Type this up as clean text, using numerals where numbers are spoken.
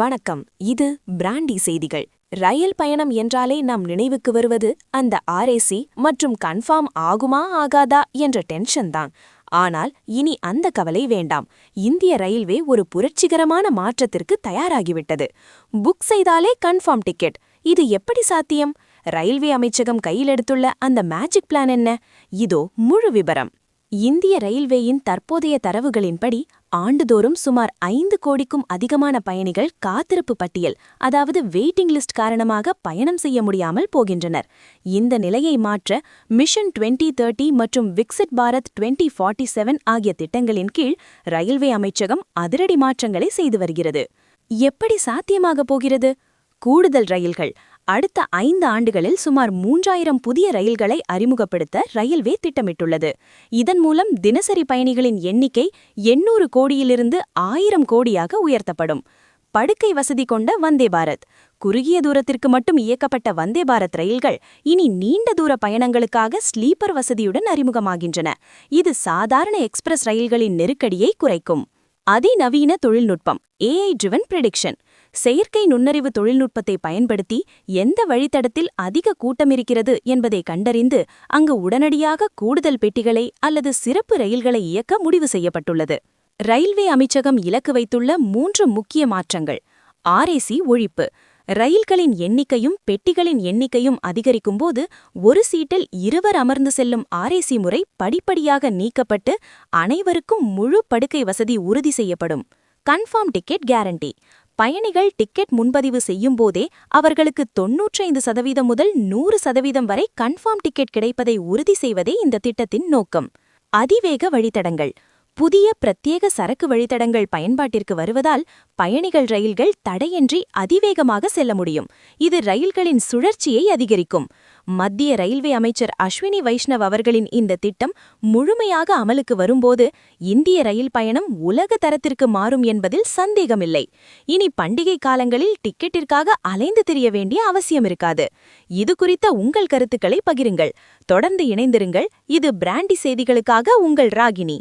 வணக்கம். இது பிராண்டி செய்திகள். ரயில் பயணம் என்றாலே நம் நினைவுக்கு வருவது அந்த ஆர்ஏசி மற்றும் கன்ஃபார்ம் ஆகுமா ஆகாதா என்ற டென்ஷன் தான். ஆனால் இனி அந்த கவலை வேண்டாம். இந்திய ரயில்வே ஒரு புரட்சிகரமான மாற்றத்திற்கு தயாராகிவிட்டது. புக் செய்தாலே கன்ஃபார்ம் டிக்கெட். இது எப்படி சாத்தியம்? ரயில்வே அமைச்சகம் கையில் எடுத்துள்ள அந்த மேஜிக் பிளான் என்ன? இதோ முழு விபரம். இந்திய ரயில்வேயின் தற்போதைய தரவுகளின்படி ஆண்டுதோறும் சுமார் 5 கோடிக்கும் அதிகமான பயணிகள் காத்திருப்பு பட்டியல், அதாவது வெயிட்டிங் லிஸ்ட் காரணமாக பயணம் செய்ய முடியாமல் போகின்றனர். இந்த நிலையை மாற்ற மிஷன் 2030 மற்றும் விக்சிட் பாரத் 2047 ஆகிய திட்டங்களின் கீழ் ரயில்வே அமைச்சகம் அதிரடி மாற்றங்களை செய்து வருகிறது. எப்படி சாத்தியமாக போகிறது? கூடுதல் ரயில்கள். அடுத்த 5 ஆண்டுகளில் சுமார் 3000 புதிய ரயில்களை அறிமுகப்படுத்த ரயில்வே திட்டமிட்டுள்ளது. இதன் மூலம் தினசரி பயணிகளின் எண்ணிக்கை 800 கோடியிலிருந்து 1000 கோடியாக உயர்த்தப்படும். படுக்கை வசதி கொண்ட வந்தே பாரத். குறுகிய தூரத்திற்கு மட்டும் இயக்கப்பட்ட வந்தே பாரத் ரயில்கள் இனி நீண்ட தூர பயணங்களுக்காக ஸ்லீப்பர் வசதியுடன் அறிமுகமாகின்றன. இது சாதாரண எக்ஸ்பிரஸ் ரயில்களின் நெருக்கடியை குறைக்கும். அதிநவீன தொழில்நுட்பம், AI driven prediction. செயற்கை நுண்ணறிவு தொழில்நுட்பத்தை பயன்படுத்தி எந்த வழித்தடத்தில் அதிக கூட்டம் இருக்கிறது என்பதை கண்டறிந்து அங்கு உடனடியாக கூடுதல் பெட்டிகளை அல்லது சிறப்பு ரயில்களை இயக்க முடிவு செய்யப்பட்டுள்ளது. ரயில்வே அமைச்சகம் இலக்கு வைத்துள்ள 3 முக்கிய மாற்றங்கள். ஆர்ஏசி ஒழிப்பு. ரயில்களின் எண்ணிக்கையும் பெட்டிகளின் எண்ணிக்கையும் அதிகரிக்கும்போது ஒரு சீட்டில் இருவர் அமர்ந்து செல்லும் ஆர்ஏசி முறை படிப்படியாக நீக்கப்பட்டு அனைவருக்கும் முழு படுக்கை வசதி உறுதி செய்யப்படும். Confirm ticket guarantee. பயணிகள் டிக்கெட் முன்பதிவு செய்யும் போதே அவர்களுக்கு 95% முதல் 100% வரை கன்ஃபார்ம் டிக்கெட் கிடைப்பதை உறுதி செய்வதே இந்த திட்டத்தின் நோக்கம். அதிவேக வழித்தடங்கள். புதிய பிரத்யேக சரக்கு வழித்தடங்கள் பயன்பாட்டிற்கு வருவதால் பயணிகள் ரயில்கள் தடையின்றி அதிவேகமாக செல்ல முடியும். இது ரயில்களின் சுழற்சியை அதிகரிக்கும். மத்திய ரயில்வே அமைச்சர் அஸ்வினி வைஷ்ணவ் அவர்களின் இந்த திட்டம் முழுமையாக அமலுக்கு வரும்போது இந்திய ரயில் பயணம் உலக தரத்திற்கு மாறும் என்பதில் சந்தேகமில்லை. இனி பண்டிகை காலங்களில் டிக்கெட்டிற்காக அலைந்து திரிய வேண்டிய அவசியம் இருக்காது. இது குறித்த உங்கள் கருத்துக்களை பகிருங்கள். தொடர்ந்து இணைந்திருங்கள். இது பிராண்டி செய்திகளுக்காக உங்கள் ராகினி.